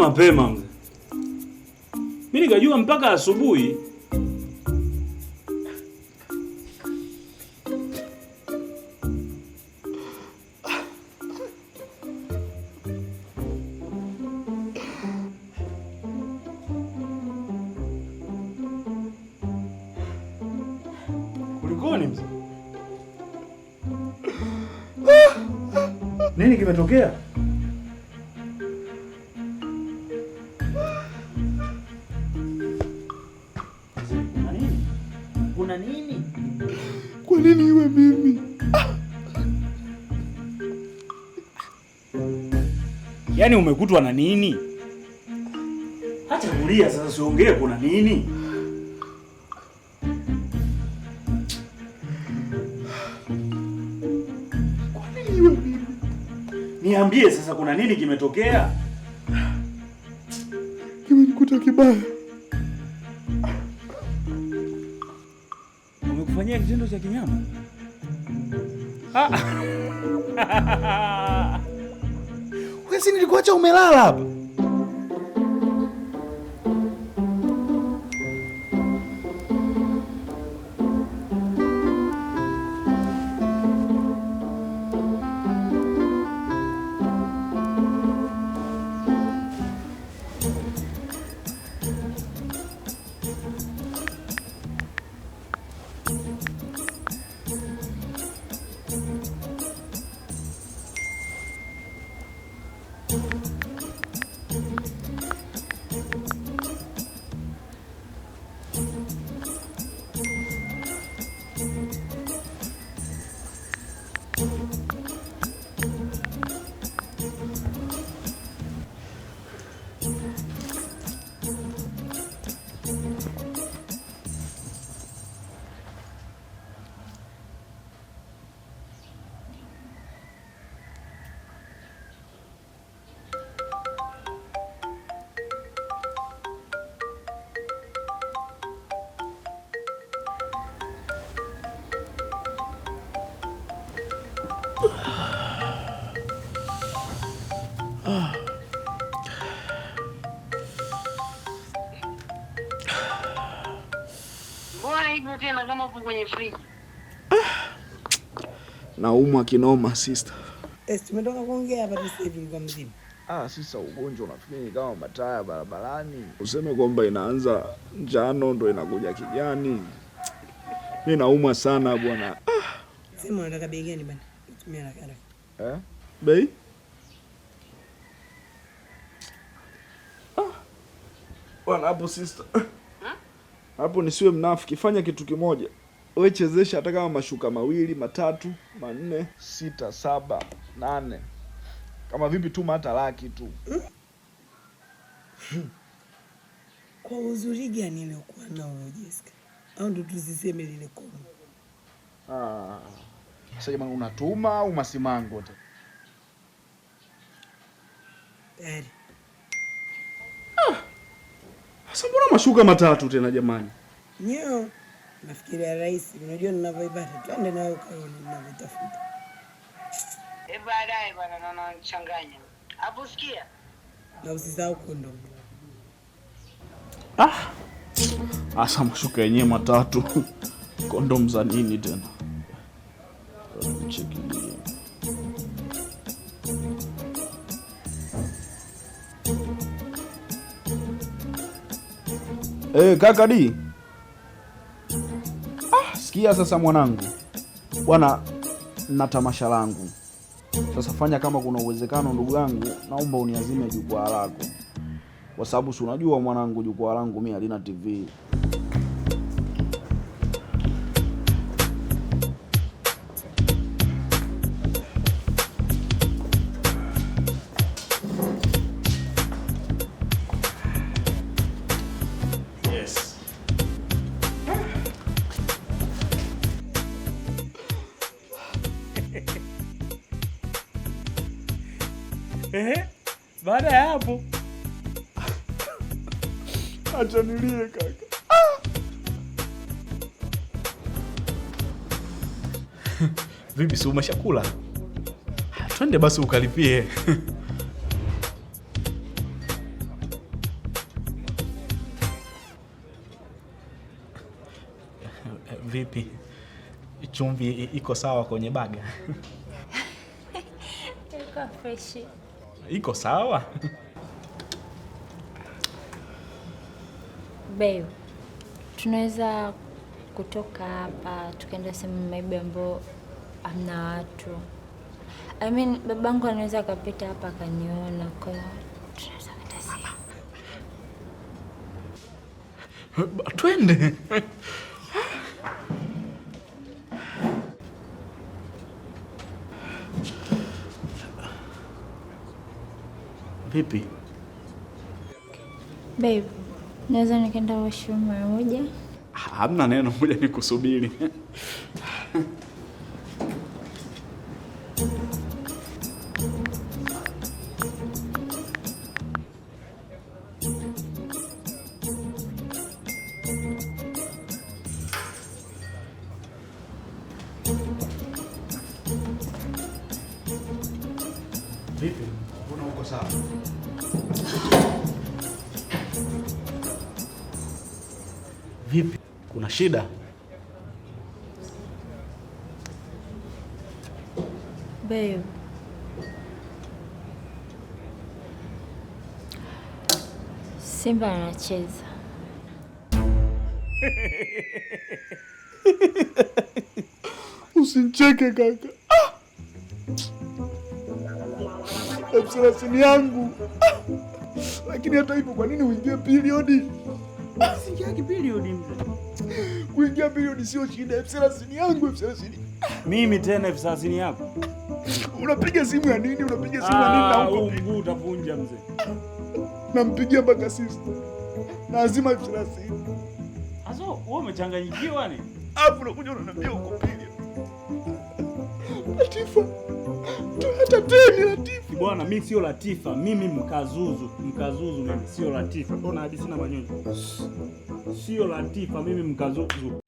mapema mzee. Mimi nikajua mpaka asubuhi. Kulikoni mzee? Nini kimetokea? Kuna nini? Kwa nini iwe mimi? Yaani umekutwa na nini? Acha kulia sasa, usiongee. Kuna nini? Kwa nini iwe mimi? Niambie sasa, kuna nini kimetokea? Kimenikuta kibaya. Umekufanyia kitendo cha kinyama? Wewe si nilikuacha umelala hapa? Mbona hivyo tena kama uko kwenye friji? Naumwa kinoma sister. Tumetoka kuongea hapa sasa hivi kwa mzima. Sasa ugonjwa unafikiri kama mataya barabarani. Useme kwamba inaanza njano ndo inakuja kijani. Mimi naumwa sana bwana. Sema unataka bei gani bana? Tumia haraka. Bei? Bwana hapo sister. Hapo nisiwe mnafiki, fanya kitu kimoja. Wewe chezesha hata kama mashuka mawili, matatu, manne, 6, 7, 8. Kama vipi tu hata laki tu. Kwa uzuri gani uliokuwa nao Jessica? Au ndo tusiseme lile komo? Sasa jamani, unatuma au masimango wote? Tayari. Sasa mbona mashuka matatu tena jamani? Nyo, nafikiria rahisi. Unajua ninavyoipata. Twende nayo kaone ninavyotafuta. Baadaye bwana naona changanya. Hapo sikia. Na usisahau kondom. Asa mashuka yenyewe matatu. Kondom za nini tena? Chekilia. Kaka di. Sikia sasa mwanangu. Bwana na tamasha langu. Sasa fanya kama kuna uwezekano ndugu yangu, naomba uniazime jukwaa lako. Kwa sababu si unajua mwanangu, jukwaa langu mimi halina TV. Yes. Baada ya hapo acha nilie kaka. Vipi, si umeshakula? Twende basi ukalipie. Vipi? Chumvi iko sawa kwenye baga? Iko fresh. Iko sawa? Babe, tunaweza kutoka hapa tukaenda sehemu maybe ambayo hamna watu. I mean, babangu anaweza akapita hapa akaniona, kwa hiyo tunaweza kwenda sehemu. Twende. Vipi? Babe, naweza nikaenda washroom mara moja? Hamna neno, moja nikusubiri. Vipi? Mbona uko sawa? Vipi? Kuna shida? Babe, Simba anacheza. Usinicheke kaka. Thelathini yangu. Lakini hata hivyo kwa nini uingie periodi? Sikiaki periodi mzee. Kuingia periodi sio shida. 30 yangu 30. Mimi tena 30 yako. Unapiga simu ya nini? Unapiga simu ya nini na huko mguu utavunja mzee. Nampigia mpaka sister. Lazima 30. Aso, wewe umechanganyikiwa ni? Hapo unakuja unaniambia uko periodi. Latifa. Hata tena Latifa. Bwana, mimi sio Latifa, mimi mkazuzu mimi sio Latifa. Mbona hadi sina manyonyo? Sio Latifa, mimi mkazuzu.